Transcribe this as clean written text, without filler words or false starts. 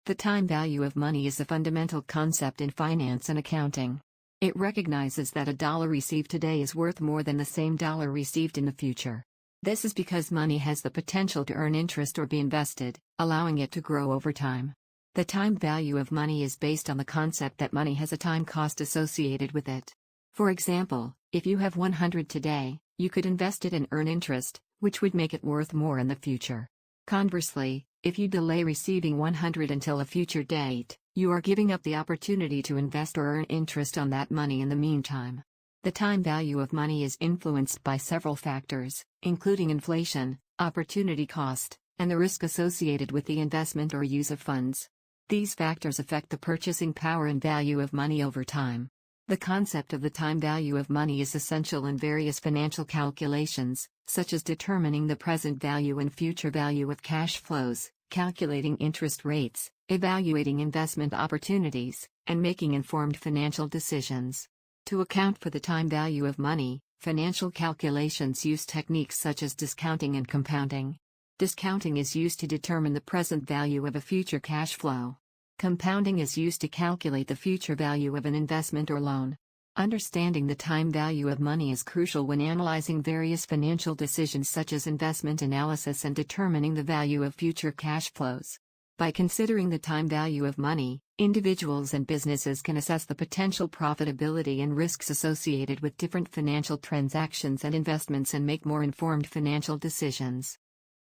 The time value of money is a fundamental concept in finance and accounting. It recognizes that a dollar received today is worth more than the same dollar received in the future. This is because money has the potential to earn interest or be invested, allowing it to grow over time. The time value of money is based on the concept that money has a time cost associated with it. For example, if you have 100 today, you could invest it and earn interest, which would make it worth more in the future. Conversely, if you delay receiving 100 until a future date, you are giving up the opportunity to invest or earn interest on that money in the meantime. The time value of money is influenced by several factors, including inflation, opportunity cost, and the risk associated with the investment or use of funds. These factors affect the purchasing power and value of money over time. The concept of the time value of money is essential in various financial calculations, such as determining the present value and future value of cash flows, calculating interest rates, evaluating investment opportunities, and making informed financial decisions. To account for the time value of money, financial calculations use techniques such as discounting and compounding. Discounting is used to determine the present value of a future cash flow. Compounding is used to calculate the future value of an investment or loan. Understanding the time value of money is crucial when analyzing various financial decisions such as investment analysis and determining the value of future cash flows. By considering the time value of money, individuals and businesses can assess the potential profitability and risks associated with different financial transactions and investments and make more informed financial decisions.